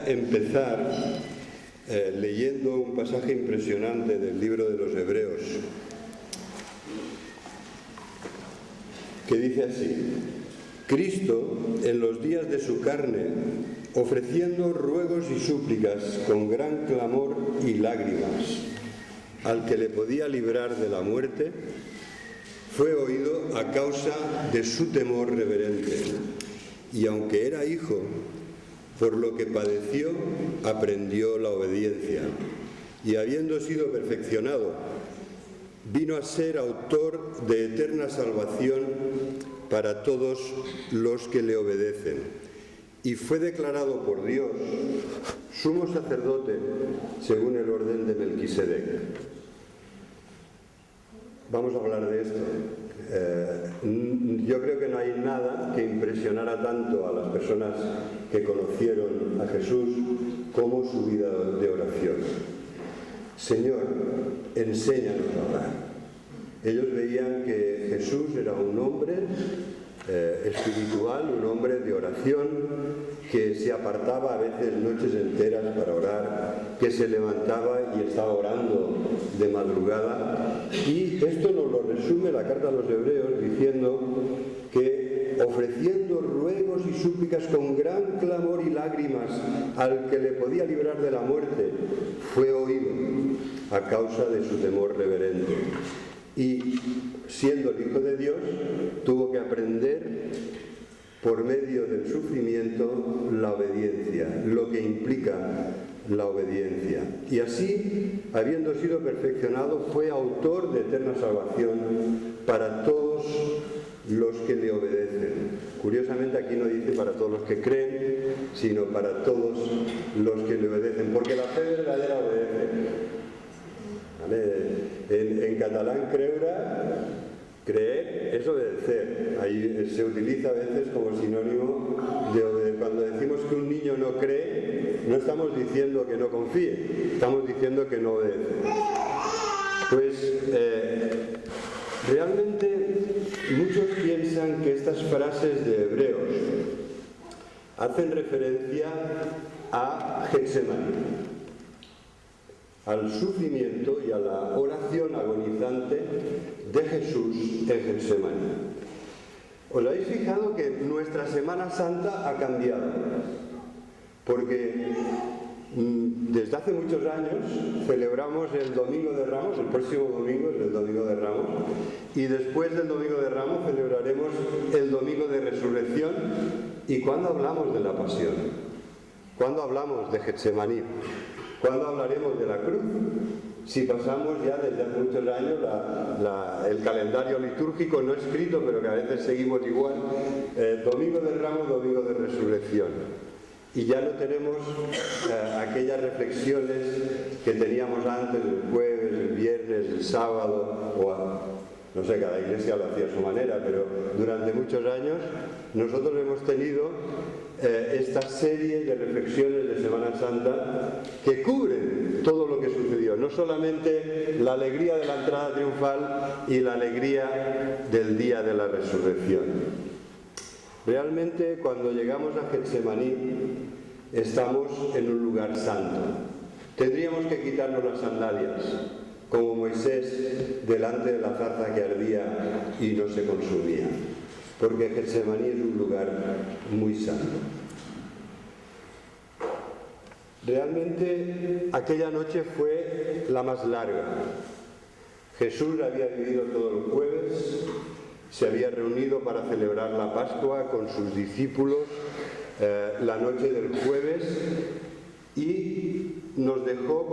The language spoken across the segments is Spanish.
empezar leyendo un pasaje impresionante del libro de los Hebreos, que dice así: Cristo, en los días de su carne, ofreciendo ruegos y súplicas con gran clamor y lágrimas al que le podía librar de la muerte, fue oído a causa de su temor reverente, y aunque era hijo, por lo que padeció, aprendió la obediencia, y habiendo sido perfeccionado, vino a ser autor de eterna salvación para todos los que le obedecen, y fue declarado por Dios sumo sacerdote según el orden de Melquisedec. Vamos a hablar de esto. Yo creo que no hay nada que impresionara tanto a las personas que conocieron a Jesús como su vida de oración. Señor, enséñanos a orar. Ellos veían que Jesús era un hombre espiritual, un hombre de oración, que se apartaba a veces noches enteras para orar, que se levantaba y estaba orando de madrugada. Y esto nos lo resume la carta a los Hebreos diciendo que ofreciendo ruegos y súplicas con gran clamor y lágrimas al que le podía librar de la muerte, fue oído a causa de su temor reverente. Y siendo el Hijo de Dios, tuvo que aprender por medio del sufrimiento la obediencia, lo que implica la obediencia. Y así, habiendo sido perfeccionado, fue autor de eterna salvación para todos los que le obedecen. Curiosamente aquí no dice para todos los que creen, sino para todos los que le obedecen, porque la fe verdadera obedece. En catalán creer es obedecer. Ahí se utiliza a veces como sinónimo de obedecer. Cuando decimos que un niño no cree, no estamos diciendo que no confíe, estamos diciendo que no obedece. Pues realmente muchos piensan que estas frases de Hebreos hacen referencia a Getsemaní, al sufrimiento y a la oración agonizante de Jesús en Getsemaní. ¿Os habéis fijado que nuestra Semana Santa ha cambiado? Porque desde hace muchos años celebramos el Domingo de Ramos, el próximo domingo es el Domingo de Ramos, y después del Domingo de Ramos celebraremos el Domingo de Resurrección. ¿Y cuándo hablamos de la Pasión? ¿Cuándo hablamos de Getsemaní? ¿Cuándo hablaremos de la cruz? Si pasamos ya desde hace muchos años el calendario litúrgico no escrito, pero que a veces seguimos igual, Domingo de Ramos, Domingo de Resurrección. Y ya no tenemos aquellas reflexiones que teníamos antes, el jueves, el viernes, el sábado, no sé, cada iglesia lo hacía a su manera, pero durante muchos años nosotros hemos tenido esta serie de reflexiones de Semana Santa que cubren todo lo que sucedió, no solamente la alegría de la entrada triunfal y la alegría del día de la resurrección. Realmente cuando llegamos a Getsemaní estamos en un lugar santo. Tendríamos que quitarnos las sandalias, como Moisés delante de la zarza que ardía y no se consumía, porque Getsemaní es un lugar muy santo. Realmente aquella noche fue la más larga. Jesús había vivido todo el jueves, se había reunido para celebrar la Pascua con sus discípulos la noche del jueves y nos dejó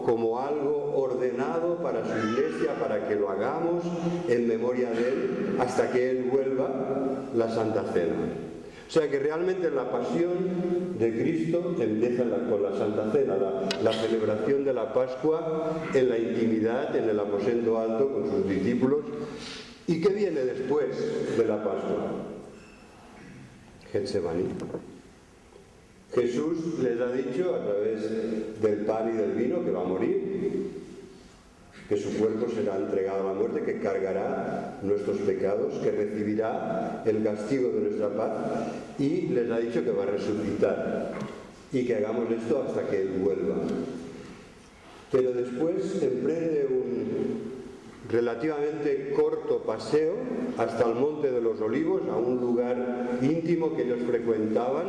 como algo ordenado para su iglesia, para que lo hagamos en memoria de Él hasta que Él vuelva, la Santa Cena. O sea que realmente la pasión de Cristo empieza con la Santa Cena, la celebración de la Pascua en la intimidad, en el aposento alto con sus discípulos. ¿Y qué viene después de la Pascua? Getsemaní. Jesús les ha dicho a través del pan y del vino que va a morir, que su cuerpo será entregado a la muerte, que cargará nuestros pecados, que recibirá el castigo de nuestra paz, y les ha dicho que va a resucitar. y que hagamos esto hasta que Él vuelva. Pero después emprende un relativamente corto paseo hasta el Monte de los Olivos, a un lugar íntimo que ellos frecuentaban,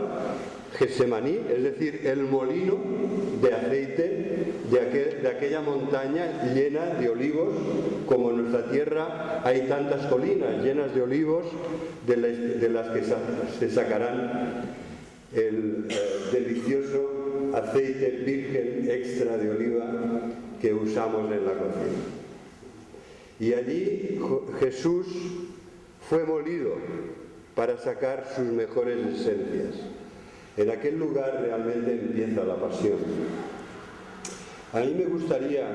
Getsemaní, es decir, el molino de aceite de aquella montaña llena de olivos. Como en nuestra tierra hay tantas colinas llenas de olivos de las que se sacarán el delicioso aceite virgen extra de oliva que usamos en la cocina. Y allí Jesús fue molido para sacar sus mejores esencias. En aquel lugar realmente empieza la pasión. A mí me gustaría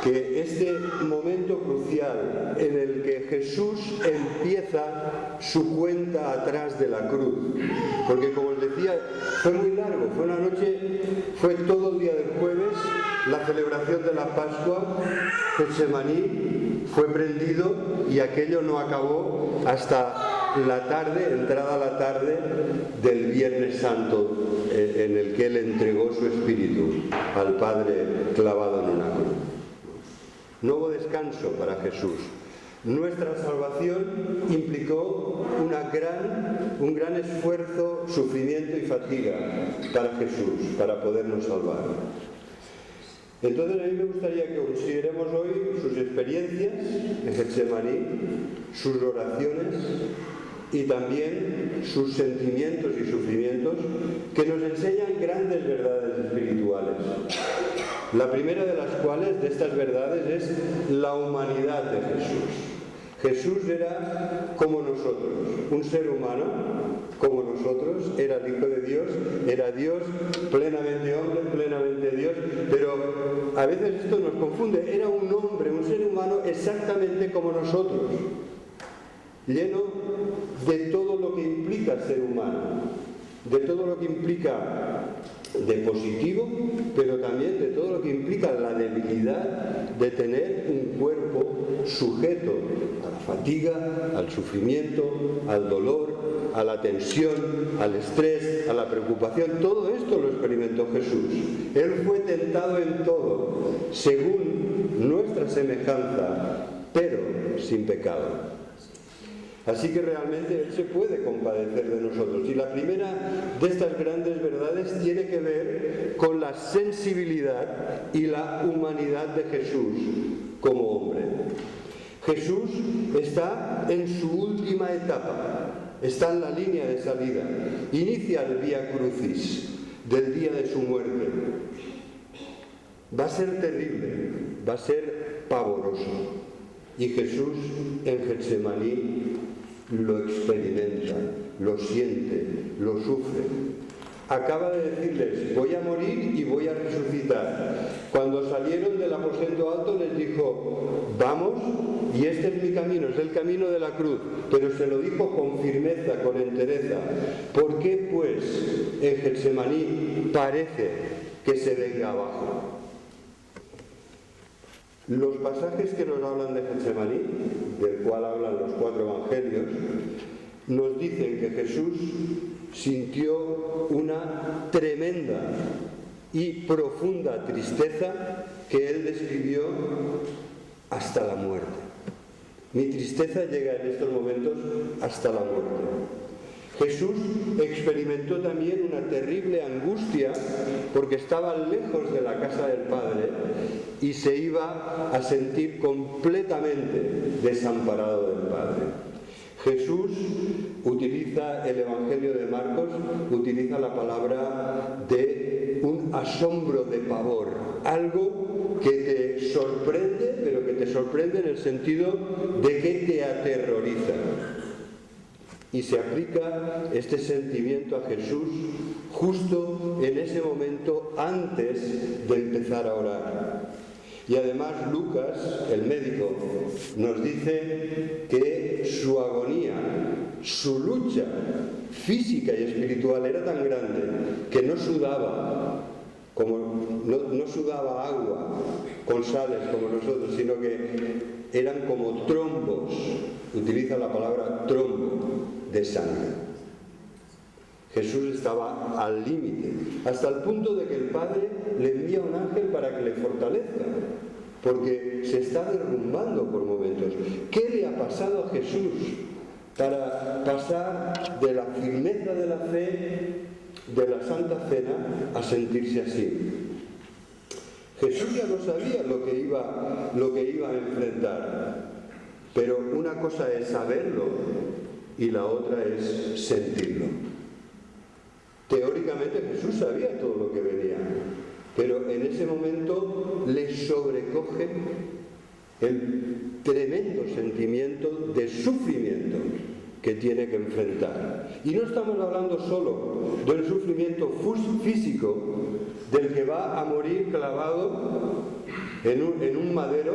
que este momento crucial en el que Jesús empieza su cuenta atrás de la cruz, porque como os decía, fue muy largo, fue una noche, fue todo el día del jueves, la celebración de la Pascua, Getsemaní, fue prendido y aquello no acabó hasta la tarde, entrada la tarde del Viernes Santo, en el que Él entregó su espíritu al Padre clavado en una cruz. No hubo descanso para Jesús. Nuestra salvación implicó un gran esfuerzo, sufrimiento y fatiga para Jesús, para podernos salvar. Entonces a mí me gustaría que consideremos hoy sus experiencias en Getsemaní, sus oraciones y también sus sentimientos y sufrimientos, que nos enseñan grandes verdades espirituales. La primera de las cuales, de estas verdades, es la humanidad de Jesús. Jesús era como nosotros, un ser humano como nosotros, era el Hijo de Dios, era Dios, plenamente hombre, plenamente Dios, pero a veces esto nos confunde. Era un hombre, un ser humano exactamente como nosotros, lleno de todo lo que implica ser humano, de todo lo que implica de positivo, pero también de todo lo que implica la debilidad de tener un cuerpo sujeto a la fatiga, al sufrimiento, al dolor, a la tensión, al estrés, a la preocupación. Todo esto lo experimentó Jesús. Él fue tentado en todo, según nuestra semejanza, pero sin pecado. Así que realmente Él se puede compadecer de nosotros. Y la primera de estas grandes verdades tiene que ver con la sensibilidad y la humanidad de Jesús como hombre. Jesús está en su última etapa, está en la línea de salida. Inicia el Vía Crucis del día de su muerte. Va a ser terrible, va a ser pavoroso. Y Jesús en Getsemaní lo experimenta, lo siente, lo sufre. Acaba de decirles: voy a morir y voy a resucitar. Cuando salieron del aposento alto les dijo: vamos, y este es mi camino, es el camino de la cruz. Pero se lo dijo con firmeza, con entereza. ¿Por qué pues en Getsemaní parece que se venga abajo? Los pasajes que nos hablan de Getsemaní, del cual hablan los 4 evangelios, nos dicen que Jesús sintió una tremenda y profunda tristeza que Él describió hasta la muerte. Mi tristeza llega en estos momentos hasta la muerte. Jesús experimentó también una terrible angustia porque estaba lejos de la casa del Padre y se iba a sentir completamente desamparado del Padre. Jesús utiliza el Evangelio de Marcos, utiliza la palabra de un asombro de pavor, algo que te sorprende, pero que te sorprende en el sentido de que te aterroriza. Y se aplica este sentimiento a Jesús justo en ese momento antes de empezar a orar. Y además Lucas, el médico, nos dice que su agonía, su lucha física y espiritual era tan grande que no sudaba, no sudaba agua con sales como nosotros, sino que eran como trombos, utiliza la palabra trombo, de sangre. Jesús estaba al límite, hasta el punto de que el Padre le envía un ángel para que le fortalezca, porque se está derrumbando por momentos. ¿Qué le ha pasado a Jesús para pasar de la firmeza de la fe, de la Santa Cena, a sentirse así? Jesús ya lo sabía lo que iba a enfrentar, pero una cosa es saberlo y la otra es sentirlo. Teóricamente Jesús sabía todo lo que venía, pero en ese momento le sobrecoge el tremendo sentimiento de sufrimiento que tiene que enfrentar. Y no estamos hablando solo del sufrimiento físico, del que va a morir clavado en un madero,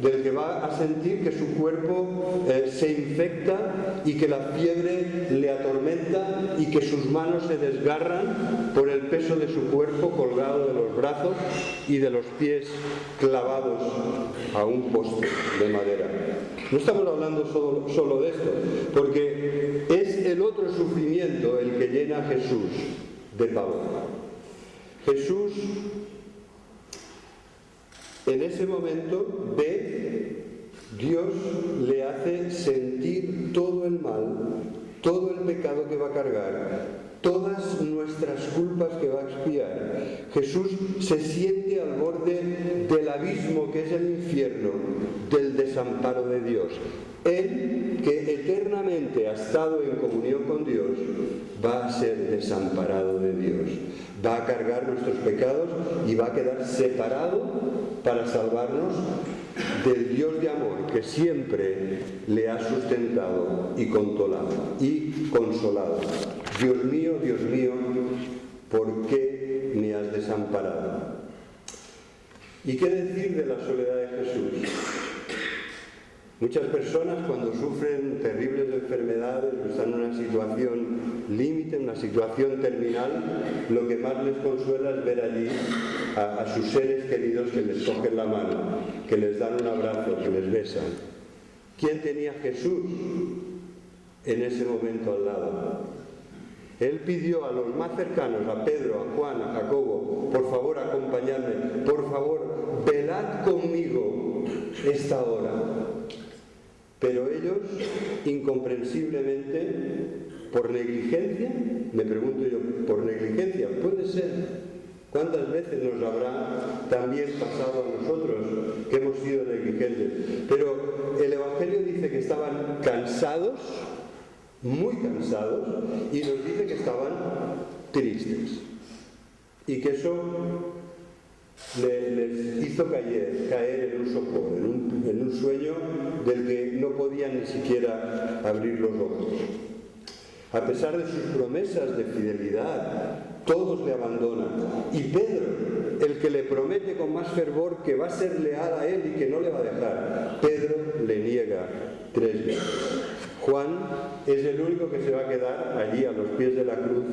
del que va a sentir que su cuerpo se infecta y que la fiebre le atormenta y que sus manos se desgarran por el peso de su cuerpo colgado de los brazos y de los pies clavados a un poste de madera. No estamos hablando solo de esto, porque es el otro sufrimiento el que llena a Jesús de pavor. Jesús en ese momento ve, Dios le hace sentir todo el mal, todo el pecado que va a cargar, todas nuestras culpas que va a expiar. Jesús se siente al borde del abismo que es el infierno, del desamparo de Dios. Él, que eternamente ha estado en comunión con Dios, va a ser desamparado de Dios. Va a cargar nuestros pecados y va a quedar separado para salvarnos del Dios de amor que siempre le ha sustentado y consolado. Dios mío, ¿por qué me has desamparado? ¿Y qué decir de la soledad de Jesús? Muchas personas, cuando sufren terribles enfermedades o están en una situación límite, en una situación terminal, lo que más les consuela es ver allí a sus seres queridos que les cogen la mano, que les dan un abrazo, que les besan. ¿Quién tenía a Jesús en ese momento al lado? Él pidió a los más cercanos, a Pedro, a Juan, a Jacobo: por favor, acompañadme, por favor, velad conmigo esta hora. Pero ellos, incomprensiblemente, por negligencia, me pregunto yo, ¿por negligencia? Puede ser. ¿Cuántas veces nos habrá también pasado a nosotros que hemos sido negligentes? Pero el Evangelio dice que estaban cansados, muy cansados, y nos dice que estaban tristes. Y que eso les hizo caer en un sopor, en un sueño del que no podían ni siquiera abrir los ojos. A pesar de sus promesas de fidelidad, todos le abandonan. Y Pedro, el que le promete con más fervor que va a ser leal a él y que no le va a dejar, Pedro le niega 3 veces. Juan es el único que se va a quedar allí a los pies de la cruz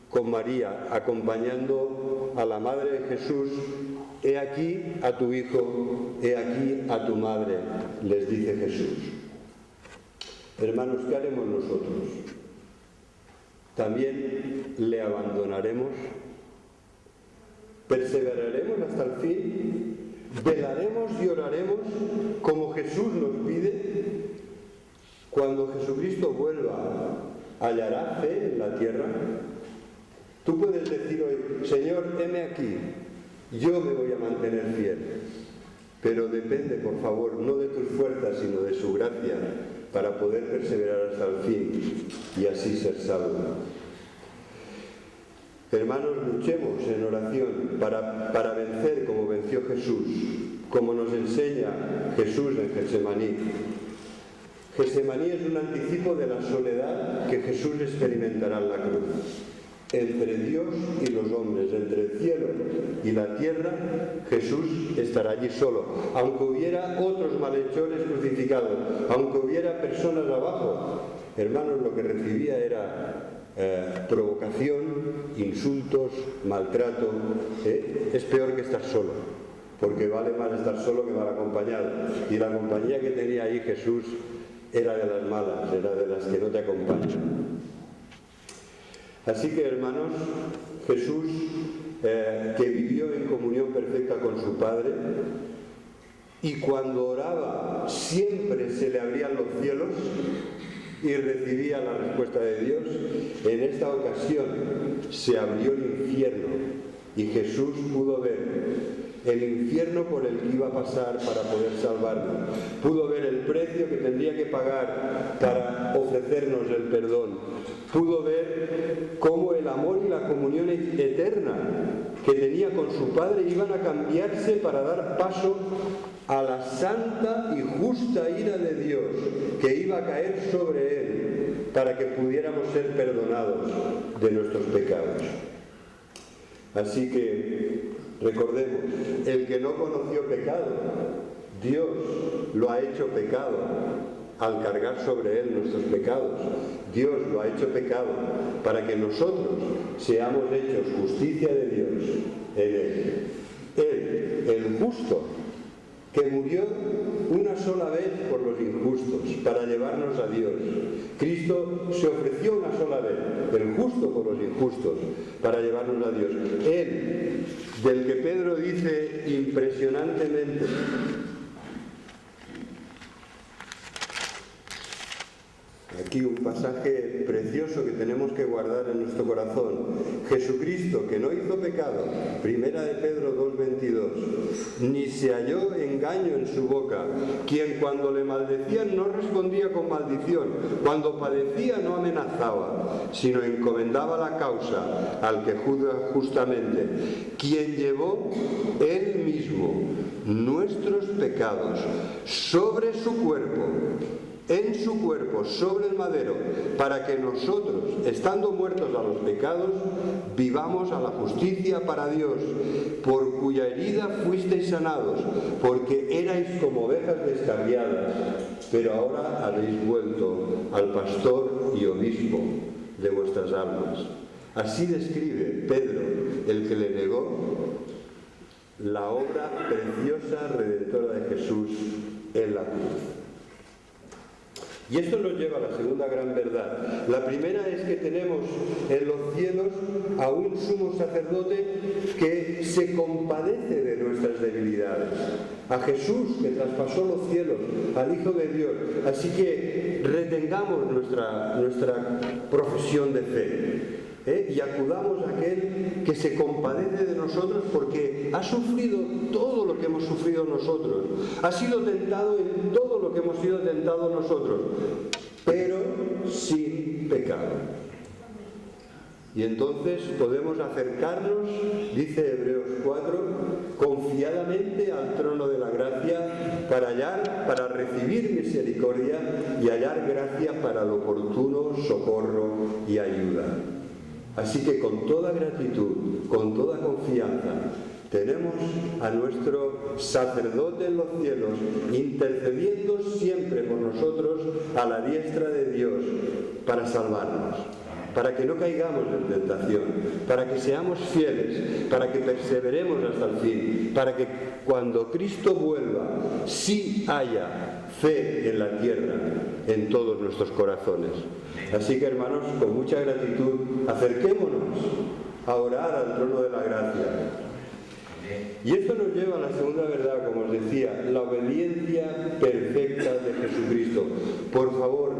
con María, acompañando a la madre de Jesús. He aquí a tu hijo, he aquí a tu madre, les dice Jesús. Hermanos, ¿qué haremos nosotros? ¿También le abandonaremos? ¿Perseveraremos hasta el fin? ¿Velaremos y oraremos como Jesús nos pide? Cuando Jesucristo vuelva, ¿hallará fe en la tierra? Tú puedes decir hoy: Señor, heme aquí, yo me voy a mantener fiel. Pero depende, por favor, no de tus fuerzas, sino de su gracia, para poder perseverar hasta el fin y así ser salvo. Hermanos, luchemos en oración para vencer como venció Jesús, como nos enseña Jesús en Getsemaní. Getsemaní es un anticipo de la soledad que Jesús experimentará en la cruz. Entre Dios y los hombres, entre el cielo y la tierra, Jesús estará allí solo. Aunque hubiera otros malhechores crucificados, aunque hubiera personas abajo, hermanos, lo que recibía era provocación, insultos, maltrato. Es peor que estar solo, porque vale más estar solo que mal acompañado. Y la compañía que tenía ahí Jesús era de las malas, era de las que no te acompañan. Así que, hermanos, Jesús, que vivió en comunión perfecta con su Padre, y cuando oraba siempre se le abrían los cielos y recibía la respuesta de Dios, en esta ocasión se abrió el infierno y Jesús pudo ver el infierno por el que iba a pasar para poder salvarnos. Pudo ver el precio que tendría que pagar para ofrecernos el perdón. Pudo ver cómo el amor y la comunión eterna que tenía con su Padre iban a cambiarse para dar paso a la santa y justa ira de Dios que iba a caer sobre él para que pudiéramos ser perdonados de nuestros pecados. Así que recordemos, el que no conoció pecado, Dios lo ha hecho pecado al cargar sobre él nuestros pecados. Dios lo ha hecho pecado para que nosotros seamos hechos justicia de Dios en él. Él, el justo, que murió una sola vez por los injustos para llevarnos a Dios. Cristo se ofreció una sola vez, el justo por los injustos, para llevarnos a Dios. Él, del que Pedro dice impresionantemente: aquí un pasaje precioso que tenemos que guardar en nuestro corazón. Jesucristo, que no hizo pecado, primera de Pedro 2:22, ni se halló engaño en su boca, quien cuando le maldecían no respondía con maldición, cuando padecía no amenazaba, sino encomendaba la causa al que juzga justamente, quien llevó él mismo nuestros pecados sobre su cuerpo, en su cuerpo, sobre el madero, para que nosotros, estando muertos a los pecados, vivamos a la justicia para Dios, por cuya herida fuisteis sanados, porque erais como ovejas descarriadas, pero ahora habéis vuelto al pastor y obispo de vuestras almas. Así describe Pedro, el que le negó, la obra preciosa redentora de Jesús en la cruz. Y esto nos lleva a la segunda gran verdad. La primera es que tenemos en los cielos a un sumo sacerdote que se compadece de nuestras debilidades. A Jesús, que traspasó los cielos, al Hijo de Dios. Así que retengamos nuestra profesión de fe. Y acudamos a aquel que se compadece de nosotros porque ha sufrido todo lo que hemos sufrido nosotros, ha sido tentado en todo lo que hemos sido tentados nosotros, pero sin pecado. Y entonces podemos acercarnos, dice Hebreos 4, confiadamente al trono de la gracia para recibir misericordia y hallar gracia para el oportuno socorro y ayuda. Así que con toda gratitud, con toda confianza, tenemos a nuestro sacerdote en los cielos intercediendo siempre por nosotros a la diestra de Dios para salvarnos, para que no caigamos en tentación, para que seamos fieles, para que perseveremos hasta el fin, para que cuando Cristo vuelva sí haya fe en la tierra, en todos nuestros corazones. Así que, hermanos, con mucha gratitud, acerquémonos a orar al trono de la gracia. Y esto nos lleva a la segunda verdad, como os decía, la obediencia perfecta de Jesucristo. Por favor,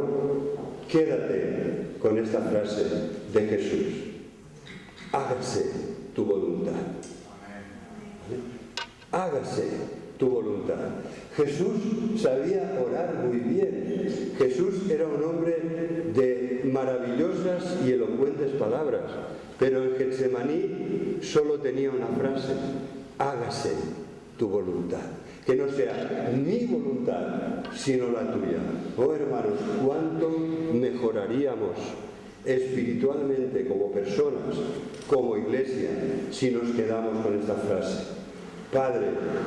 quédate con esta frase de Jesús: hágase tu voluntad. Hágase tu voluntad. Jesús sabía orar muy bien. Jesús era un hombre de maravillosas y elocuentes palabras, pero en Getsemaní solo tenía una frase: hágase tu voluntad. Que no sea mi voluntad, sino la tuya. Oh, hermanos, cuánto mejoraríamos espiritualmente como personas, como iglesia, si nos quedamos con esta frase: Padre,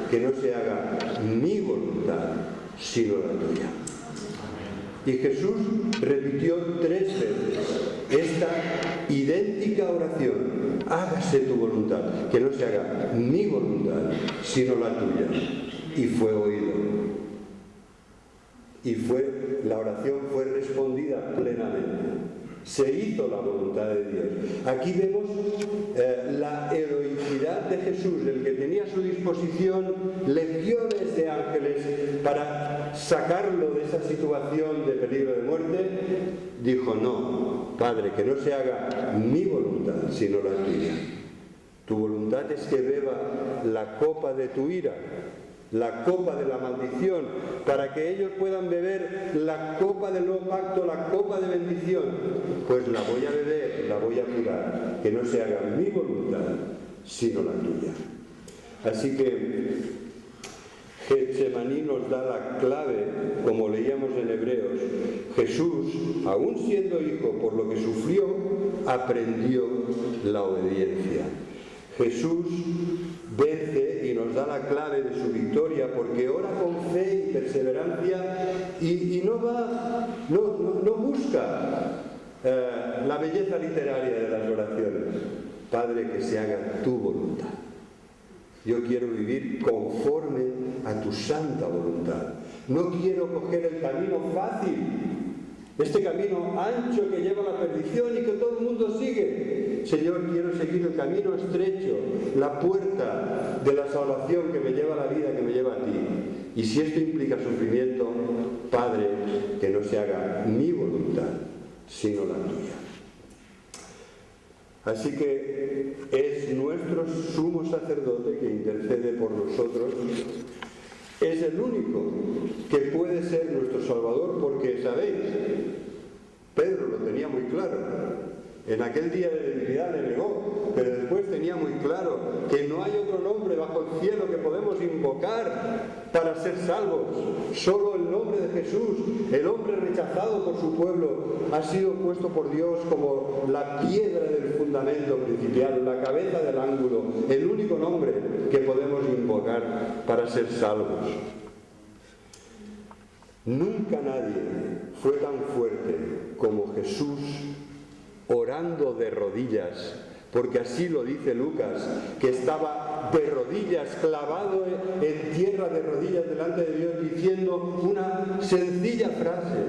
que no se haga mi voluntad, sino la tuya. Y Jesús repitió 3 veces esta idéntica oración: hágase tu voluntad, que no se haga mi voluntad, sino la tuya. Y fue oído. Y la oración fue respondida plenamente. se hizo la voluntad de Dios. Aquí vemos la heroicidad de Jesús, el que tenía a su disposición legiones de ángeles para sacarlo de esa situación de peligro de muerte. Dijo: no, Padre, que no se haga mi voluntad, sino la tuya. Tu voluntad es que beba la copa de tu ira, la copa de la maldición, para que ellos puedan beber la copa del nuevo pacto, la copa de bendición. Pues la voy a beber, la voy a curar, que no se haga mi voluntad, sino la tuya. Así que Getsemaní nos da la clave, como leíamos en Hebreos. Jesús, aún siendo hijo, por lo que sufrió, aprendió la obediencia. Jesús vence y nos da la clave de su victoria, porque ora con fe y perseverancia y no busca la belleza literaria de las oraciones. Padre, que se haga tu voluntad. Yo quiero vivir conforme a tu santa voluntad. No quiero coger el camino fácil, este camino ancho que lleva a la perdición y que todo el mundo sigue. Señor, quiero seguir el camino estrecho, la puerta de la salvación que me lleva a la vida, que me lleva a ti. Y si esto implica sufrimiento, Padre, que no se haga mi voluntad, sino la tuya. Así que es nuestro sumo sacerdote que intercede por nosotros. Es el único que puede ser nuestro Salvador, porque, ¿sabéis? Pedro lo tenía muy claro. En aquel día de debilidad le negó, pero después tenía muy claro que no hay otro nombre bajo el cielo que podemos invocar para ser salvos. Solo el nombre de Jesús, el hombre rechazado por su pueblo, ha sido puesto por Dios como la piedra del fundamento principal, la cabeza del ángulo, el único nombre que podemos invocar para ser salvos. Nunca nadie fue tan fuerte como Jesús orando de rodillas, porque así lo dice Lucas, que estaba de rodillas, clavado en tierra de rodillas delante de Dios, diciendo una sencilla frase: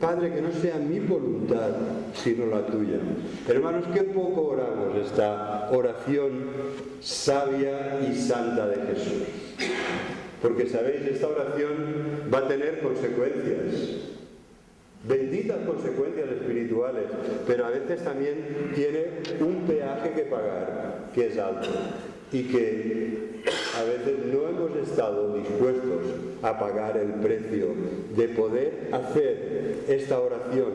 Padre, que no sea mi voluntad, sino la tuya. Hermanos, qué poco oramos esta oración sabia y santa de Jesús. Porque, ¿sabéis? Esta oración va a tener consecuencias. Benditas consecuencias espirituales, pero a veces también tiene un peaje que pagar, que es alto, y que a veces no hemos estado dispuestos a pagar el precio de poder hacer esta oración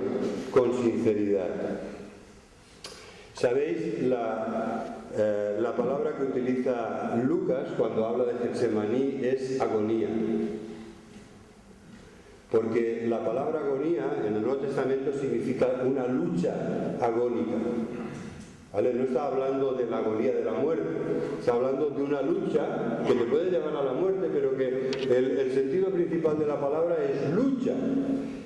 con sinceridad. ¿Sabéis? La palabra que utiliza Lucas cuando habla de Getsemaní es agonía. Porque la palabra agonía en el Nuevo Testamento significa una lucha agónica. ¿Vale? No está hablando de la agonía de la muerte, está hablando de una lucha que te puede llevar a la muerte, pero que el sentido principal de la palabra es lucha.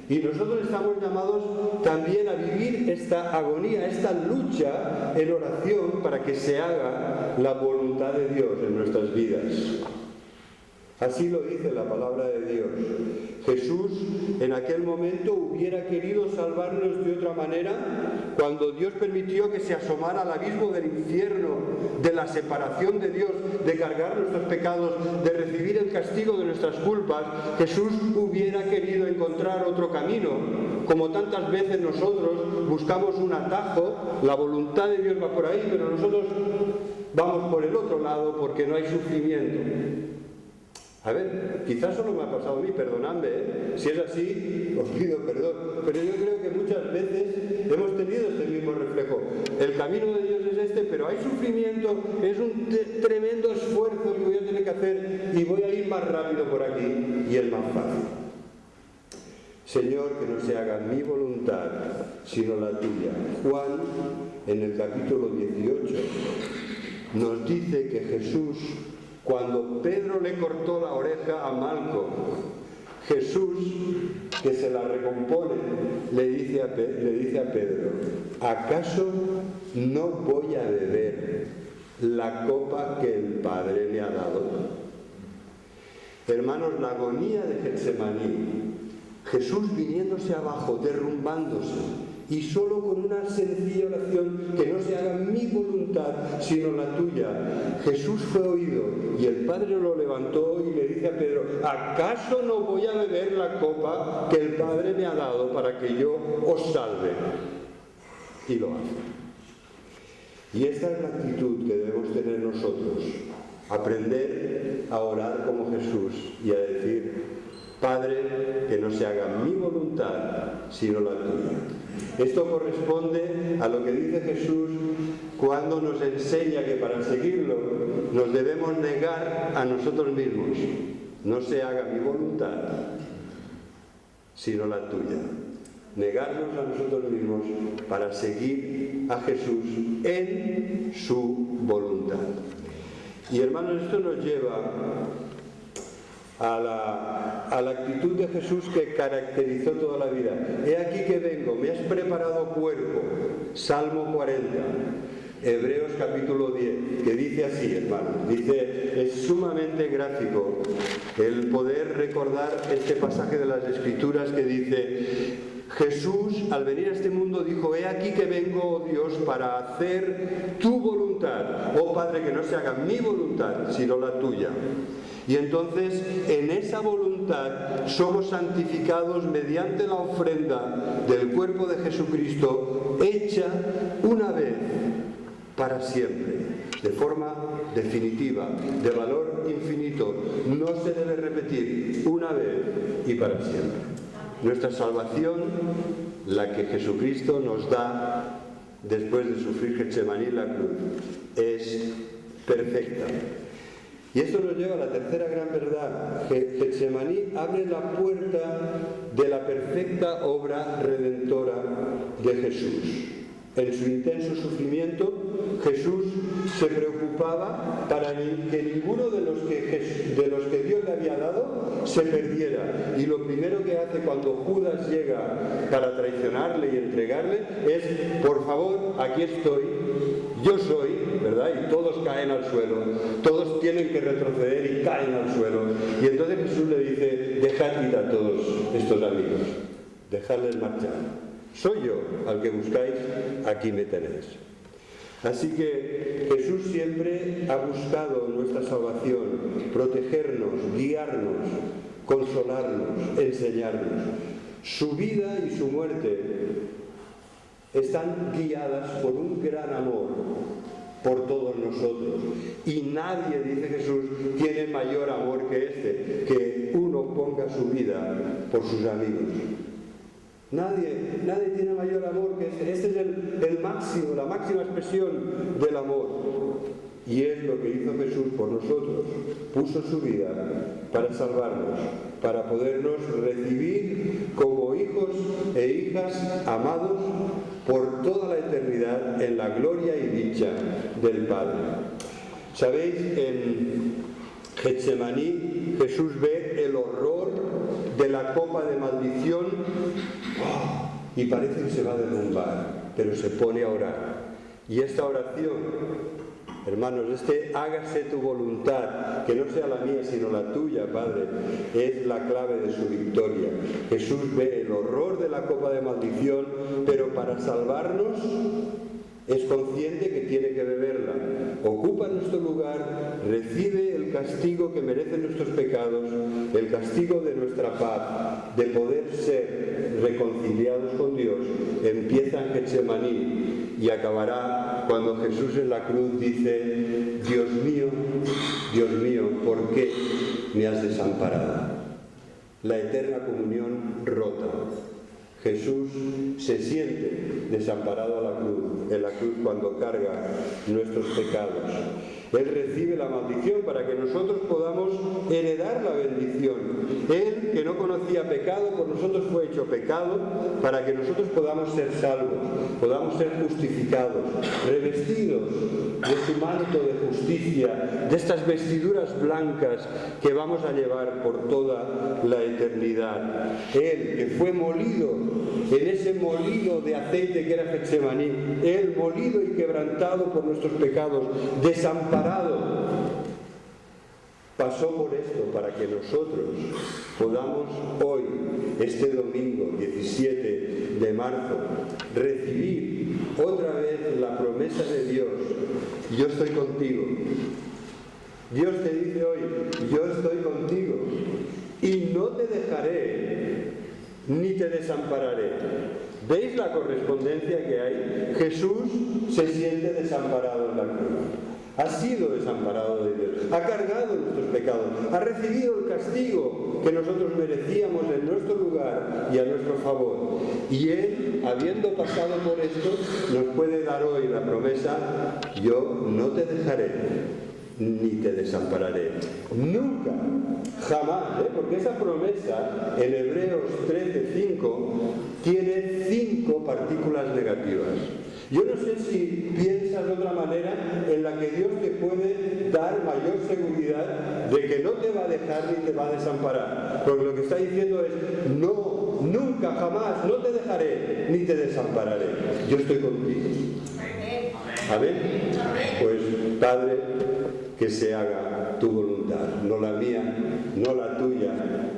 Y nosotros estamos llamados también a vivir esta agonía, esta lucha en oración para que se haga la voluntad de Dios en nuestras vidas. Así lo dice la palabra de Dios. Jesús en aquel momento hubiera querido salvarnos de otra manera cuando Dios permitió que se asomara al abismo del infierno, de la separación de Dios, de cargar nuestros pecados, de recibir el castigo de nuestras culpas. Jesús hubiera querido encontrar otro camino. Como tantas veces nosotros buscamos un atajo, la voluntad de Dios va por ahí, pero nosotros vamos por el otro lado porque no hay sufrimiento. A ver, quizás solo me ha pasado a mí, perdonadme, si es así, os pido perdón, pero yo creo que muchas veces hemos tenido este mismo reflejo. El camino de Dios es este, pero hay sufrimiento, es un tremendo esfuerzo que voy a tener que hacer y voy a ir más rápido por aquí y es más fácil. Señor, que no se haga mi voluntad, sino la tuya. Juan, en el capítulo 18, nos dice que Jesús, cuando Pedro le cortó la oreja a Malco, Jesús, que se la recompone, le dice a Pedro: ¿acaso no voy a beber la copa que el Padre me ha dado? Hermanos, la agonía de Getsemaní, Jesús viniéndose abajo, derrumbándose, y solo con una sencilla oración, que no se haga mi voluntad sino la tuya. Jesús fue oído y el Padre lo levantó y le dice a Pedro: ¿acaso no voy a beber la copa que el Padre me ha dado para que yo os salve? Y lo hace. Y esta es la actitud que debemos tener nosotros: aprender a orar como Jesús y a decir: Padre, que no se haga mi voluntad sino la tuya. Esto corresponde a lo que dice Jesús cuando nos enseña que para seguirlo nos debemos negar a nosotros mismos. No se haga mi voluntad sino la tuya. Negarnos a nosotros mismos para seguir a Jesús en su voluntad. Y hermanos, esto nos lleva a la actitud de Jesús que caracterizó toda la vida. He aquí que vengo, me has preparado cuerpo. Salmo 40. Hebreos capítulo 10, que dice así, hermanos. Dice, es sumamente gráfico el poder recordar este pasaje de las Escrituras que dice: Jesús, al venir a este mundo, dijo: he aquí que vengo, oh Dios, para hacer tu voluntad. Oh Padre, que no se haga mi voluntad, sino la tuya. Y entonces, en esa voluntad somos santificados mediante la ofrenda del cuerpo de Jesucristo, hecha una vez para siempre, de forma definitiva, de valor infinito. No se debe repetir, una vez y para siempre. Nuestra salvación, la que Jesucristo nos da después de sufrir Getsemaní en la cruz, es perfecta. Y esto nos lleva a la tercera gran verdad, que Getsemaní abre la puerta de la perfecta obra redentora de Jesús. En su intenso sufrimiento, Jesús se preocupaba para que ninguno de los que Dios le había dado se perdiera. Y lo primero que hace cuando Judas llega para traicionarle y entregarle es: por favor, aquí estoy, yo soy, ¿verdad? Y todos caen al suelo, todos tienen que retroceder y caen al suelo. Y entonces Jesús le dice: dejad ir a todos estos amigos, dejadles marchar. Soy yo al que buscáis, aquí me tenéis. Así que Jesús siempre ha buscado nuestra salvación, protegernos, guiarnos, consolarnos, enseñarnos. Su vida y su muerte están guiadas por un gran amor por todos nosotros. Y nadie, dice Jesús, tiene mayor amor que este, que uno ponga su vida por sus amigos. Nadie tiene mayor amor que este. Este es el máximo, la máxima expresión del amor. Y es lo que hizo Jesús por nosotros. Puso su vida para salvarnos, para podernos recibir como hijos e hijas amados por toda la eternidad en la gloria y dicha del Padre. ¿Sabéis? En Getsemaní Jesús ve el horror de la copa de maldición y parece que se va a derrumbar, pero se pone a orar. Y esta oración, hermanos, hágase tu voluntad, que no sea la mía sino la tuya, Padre, es la clave de su victoria. Jesús ve el horror de la copa de maldición, pero para salvarnos es consciente que tiene que beberla. Ocupa nuestro lugar, recibe el castigo que merecen nuestros pecados, el castigo de nuestra paz, de poder ser reconciliados con Dios. Empieza en Getsemaní y acabará cuando Jesús en la cruz dice: Dios mío, ¿por qué me has desamparado? La eterna comunión rota. Jesús se siente desamparado en la cruz cuando carga nuestros pecados. Él recibe la maldición para que nosotros podamos heredar la bendición. Él, que no conocía pecado, por nosotros fue hecho pecado para que nosotros podamos ser salvos, podamos ser justificados, revestidos de su manto de justicia, de estas vestiduras blancas que vamos a llevar por toda la eternidad. Él, que fue molido en ese molino de aceite que era Getsemaní, Él molido y quebrantado por nuestros pecados, desamparado, pasó por esto para que nosotros podamos hoy, este domingo 17 de marzo, recibir otra vez la promesa de Dios: yo estoy contigo. Dios te dice hoy: yo estoy contigo y no te dejaré ni te desampararé. ¿Veis la correspondencia que hay? Jesús se siente desamparado en la cruz. Ha sido desamparado de Dios, ha cargado nuestros pecados, ha recibido el castigo que nosotros merecíamos en nuestro lugar y a nuestro favor. Y Él, habiendo pasado por esto, nos puede dar hoy la promesa: yo no te dejaré ni te desampararé. Nunca, jamás, porque esa promesa en Hebreos 13:5 tiene 5 partículas negativas. Yo no sé si piensas de otra manera en la que Dios te puede dar mayor seguridad de que no te va a dejar ni te va a desamparar. Porque lo que está diciendo es: no, nunca, jamás, no te dejaré ni te desampararé. Yo estoy contigo. Amén. Pues, Padre, que se haga tu voluntad, no la mía, no la tuya,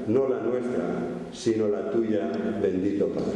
no la nuestra, sino la tuya, bendito Padre.